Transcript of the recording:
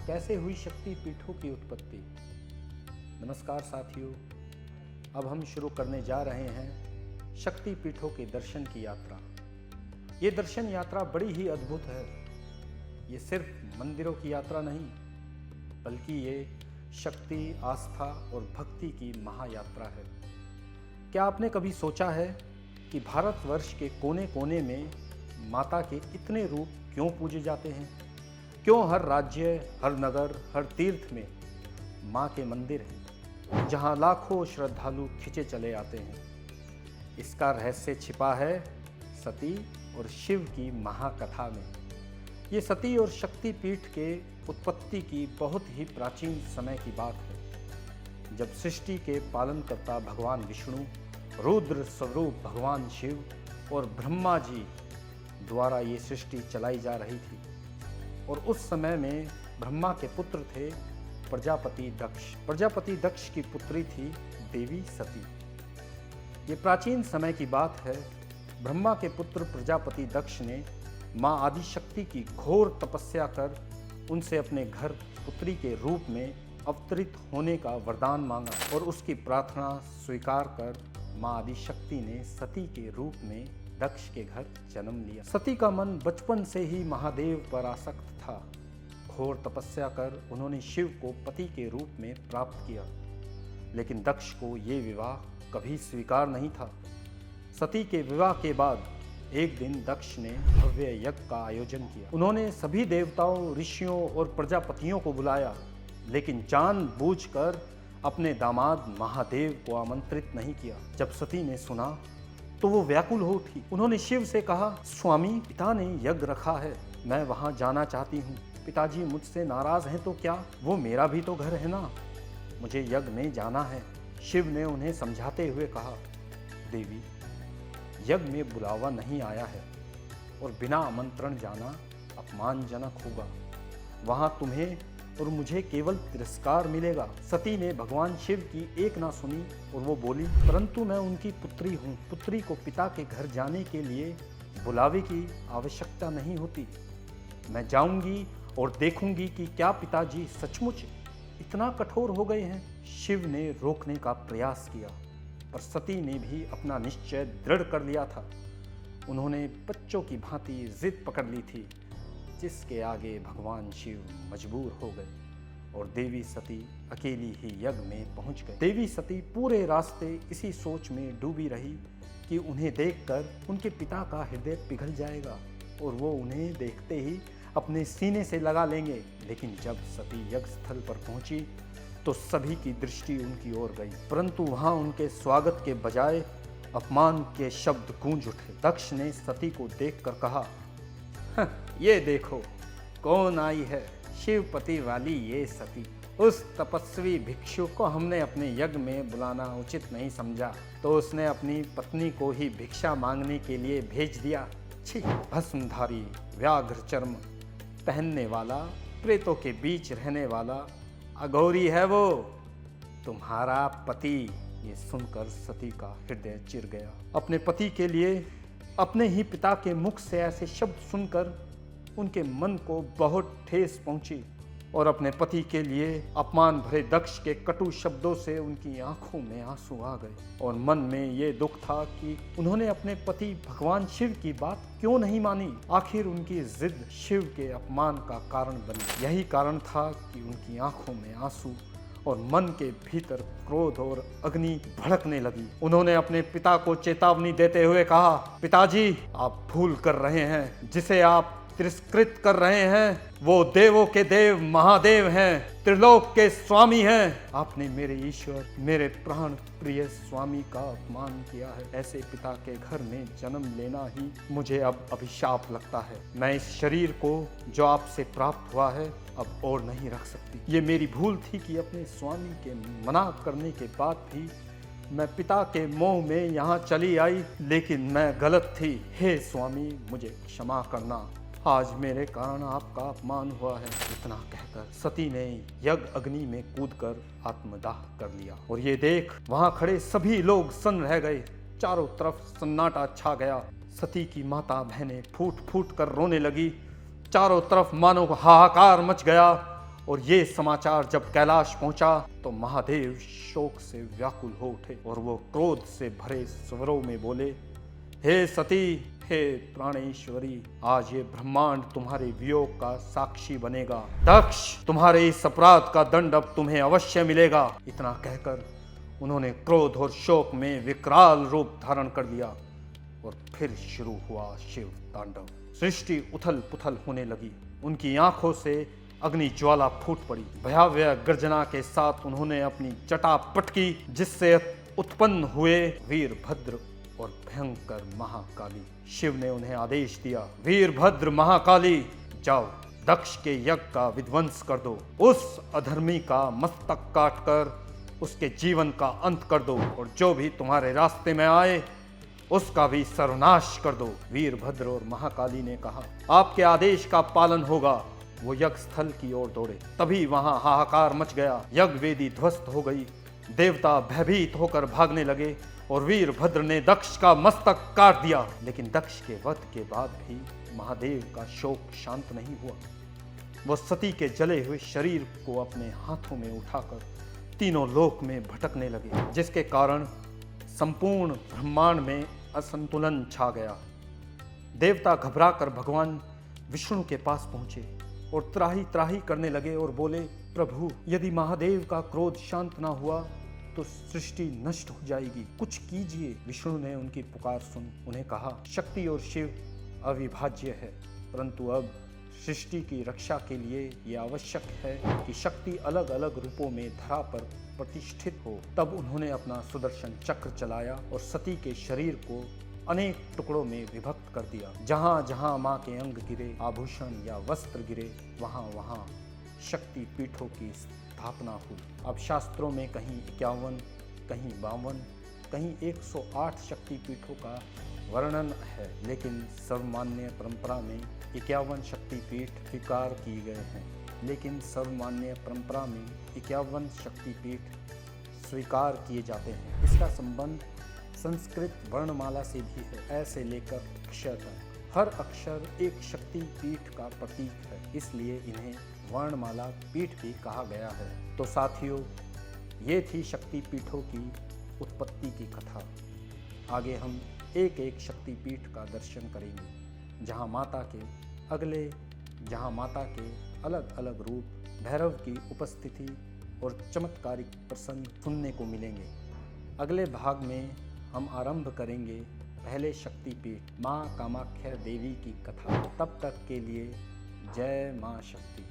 कैसे हुई शक्ति पीठों की उत्पत्ति। नमस्कार साथियों, अब हम शुरू करने जा रहे हैं शक्ति पीठों के दर्शन की यात्रा। ये दर्शन यात्रा बड़ी ही अद्भुत है। ये सिर्फ मंदिरों की यात्रा नहीं, बल्कि ये शक्ति, आस्था और भक्ति की महायात्रा है। क्या आपने कभी सोचा है कि भारतवर्ष के कोने कोने में माता के इतने रूप क्यों पूजे जाते हैं? क्यों हर राज्य, हर नगर, हर तीर्थ में माँ के मंदिर हैं, जहाँ लाखों श्रद्धालु खिंचे चले आते हैं? इसका रहस्य छिपा है सती और शिव की महाकथा में। ये सती और शक्ति पीठ के उत्पत्ति की बहुत ही प्राचीन समय की बात है, जब सृष्टि के पालनकर्ता भगवान विष्णु, रुद्र स्वरूप भगवान शिव और ब्रह्मा जी द्वारा ये सृष्टि चलाई जा रही थी। और उस समय में ब्रह्मा के पुत्र थे प्रजापति दक्ष। प्रजापति दक्ष की पुत्री थी देवी सती। ये प्राचीन समय की बात है। ब्रह्मा के पुत्र प्रजापति दक्ष ने माँ आदिशक्ति की घोर तपस्या कर उनसे अपने घर पुत्री के रूप में अवतरित होने का वरदान मांगा, और उसकी प्रार्थना स्वीकार कर माँ आदिशक्ति ने सती के रूप में दक्ष के घर जन्म लिया। सती का मन बचपन से ही महादेव पर आसक्त था। घोर तपस्या कर उन्होंने शिव को पति के रूप में प्राप्त किया, लेकिन दक्ष को ये विवाह कभी स्वीकार नहीं था। सती के विवाह के बाद एक दिन दक्ष ने भव्य यज्ञ का आयोजन किया। उन्होंने सभी देवताओं, ऋषियों और प्रजापतियों को बुलाया, लेकिन जानबूझकर अपने दामाद महादेव को आमंत्रित नहीं किया। जब सती ने सुना तो वो व्याकुल हो उठी। उन्होंने शिव से कहा, स्वामी, पिता ने यज्ञ रखा है, मैं वहां जाना चाहती हूँ। पिताजी मुझसे नाराज हैं तो क्या? वो मेरा भी तो घर है ना, मुझे यज्ञ में जाना है। शिव ने उन्हें समझाते हुए कहा, देवी, यज्ञ में बुलावा नहीं आया है और बिना आमंत्रण जाना अपमानजनक होगा। वहां तुम्हें और मुझे केवल तिरस्कार मिलेगा। सती ने भगवान शिव की एक ना सुनी और वो बोली, परंतु मैं उनकी पुत्री हूँ। पुत्री को पिता के घर जाने के लिए बुलावे की आवश्यकता नहीं होती। मैं जाऊंगी और देखूंगी कि क्या पिताजी सचमुच इतना कठोर हो गए हैं। शिव ने रोकने का प्रयास किया, पर सती ने भी अपना निश्चय दृढ़ कर लिया था। उन्होंने बच्चों की भांति जिद पकड़ ली थी, जिसके आगे भगवान शिव मजबूर हो गए और देवी सती अकेली ही यज्ञ में पहुंच गई। देवी सती पूरे रास्ते इसी सोच में डूबी रही कि उन्हें देखकर उनके पिता का हृदय पिघल जाएगा और वो उन्हें देखते ही अपने सीने से लगा लेंगे। लेकिन जब सती यज्ञ स्थल पर पहुंची तो सभी की दृष्टि उनकी ओर गई, परंतु वहां उनके स्वागत के बजाय अपमान के शब्द गूंज उठे। दक्ष ने सती को देखकर कहा, ये देखो कौन आई है, शिवपति वाली ये सती। उस तपस्वी भिक्षु को हमने अपने यज्ञ में बुलाना उचित नहीं समझा, तो उसने अपनी पत्नी को ही भिक्षा मांगने के लिए भेज दिया। छी, भस्मधारी, व्याघ्र चर्म पहनने वाला, प्रेतों के बीच रहने वाला अघोरी है वो, तुम्हारा पति। ये सुनकर सती का हृदय चिर गया। अपने पति के लिए अपने ही पिता के मुख से ऐसे शब्द सुनकर उनके मन को बहुत ठेस पहुंची, और अपने पति के लिए अपमान भरे दक्ष के कटु शब्दों से उनकी आंखों में आंसू आ गए। और मन में ये दुख था कि उन्होंने अपने पति भगवान शिव की बात क्यों नहीं मानी। आखिर उनकी जिद शिव के अपमान का कारण बनी। यही कारण था कि उनकी आंखों में आंसू और मन के भीतर क्रोध और अग्नि भड़कने लगी। उन्होंने अपने पिता को चेतावनी देते हुए कहा, पिताजी, आप भूल कर रहे हैं। जिसे आप तिरस्कृत कर रहे हैं वो देवों के देव महादेव हैं, त्रिलोक के स्वामी हैं। आपने मेरे ईश्वर, मेरे प्राण प्रिय स्वामी का अपमान किया है। ऐसे पिता के घर में जन्म लेना ही मुझे अब अभिशाप लगता है। मैं इस शरीर को जो आपसे प्राप्त हुआ है अब और नहीं रख सकती। ये मेरी भूल थी कि अपने स्वामी के मना करने के बाद भी मैं पिता के मोह में यहाँ चली आई, लेकिन मैं गलत थी। हे स्वामी, मुझे क्षमा करना। आज मेरे कारण आपका अपमान हुआ है। इतना कहकर सती ने यज्ञ अग्नि में कूदकर आत्मदाह कर लिया। और ये देख वहां खड़े सभी लोग सन्न रह गए। चारों तरफ सन्नाटा छा गया। सती की माता बहनें फूट फूट कर रोने लगी। चारों तरफ मानो हाहाकार मच गया और ये समाचार जब कैलाश पहुंचा तो महादेव शोक से व्याकुल हो उठे और वो क्रोध से भरे स्वरों में बोले, हे सती, हे प्राणेश्वरी, आज ये ब्रह्मांड तुम्हारे वियोग का साक्षी बनेगा। दक्ष, तुम्हारे इस अपराध का दंड अब तुम्हें अवश्य मिलेगा। इतना कहकर उन्होंने क्रोध और शोक में विकराल रूप धारण कर लिया और फिर शुरू हुआ शिव तांडव। सृष्टि उथल पुथल होने लगी। उनकी आंखों से अग्नि ज्वाला फूट पड़ी। भयावह गर्जना के साथ उन्होंने अपनी जटा पटकी, जिससे उत्पन्न हुए वीरभद्र और भयंकर महाकाली। शिव ने उन्हें आदेश दिया, वीरभद्र महाकाली, जाओ दक्ष के यज्ञ का विध्वंस कर दो। उस अधर्मी का मस्तक काटकर उसके जीवन का अंत कर दो और जो भी तुम्हारे रास्ते में आए उसका भी सर्वनाश कर दो। वीरभद्र और महाकाली ने कहा, आपके आदेश का पालन होगा। वो यज्ञ स्थल की ओर दौड़े। तभी वहां हाहाकार मच गया। यज्ञ वेदी ध्वस्त हो गई। देवता भयभीत होकर भागने लगे और वीरभद्र ने दक्ष का मस्तक काट दिया। लेकिन दक्ष के वध के बाद भी महादेव का शोक शांत नहीं हुआ। वह सती के जले हुए शरीर को अपने हाथों में उठाकर तीनों लोक में भटकने लगे, जिसके कारण संपूर्ण ब्रह्मांड में असंतुलन छा गया। देवता घबराकर भगवान विष्णु के पास पहुंचे और त्राही त्राही करने लगे और बोले, प्रभु, यदि महादेव का क्रोध शांत ना हुआ तो सृष्टि नष्ट हो जाएगी, कुछ कीजिए। विष्णु ने उनकी पुकार सुन उन्हें कहा, शक्ति और शिव अविभाज्य है, परंतु अब सृष्टि की रक्षा के लिए यह आवश्यक है कि शक्ति अलग अलग रूपों में धरा पर प्रतिष्ठित हो। तब उन्होंने अपना सुदर्शन चक्र चलाया और सती के शरीर को अनेक टुकड़ों में विभक्त कर दिया। जहाँ जहाँ माँ के अंग गिरे, आभूषण या वस्त्र गिरे, वहाँ वहाँ शक्ति पीठों की स्थापना हुई। अब शास्त्रों में कहीं 51, कहीं 52, कहीं 108 शक्ति पीठों का वर्णन है, लेकिन सर्वमान्य परंपरा में 51 शक्तिपीठ स्वीकार किए गए हैं। लेकिन सर्वमान्य परंपरा में 51 शक्तिपीठ स्वीकार किए जाते हैं। इसका संबंध संस्कृत वर्णमाला से भी है, ऐसे लेकर अक्षर तक। हर अक्षर एक शक्ति पीठ का प्रतीक है, इसलिए इन्हें वर्णमाला पीठ भी कहा गया है। तो साथियों, ये थी शक्ति पीठों की उत्पत्ति की कथा। आगे हम एक एक शक्ति पीठ का दर्शन करेंगे, जहाँ माता के अलग अलग रूप, भैरव की उपस्थिति और चमत्कारिक प्रसंग सुनने को मिलेंगे। अगले भाग में हम आरंभ करेंगे पहले शक्तिपीठ माँ कामाख्या देवी की कथा। तब तक के लिए जय माँ शक्ति।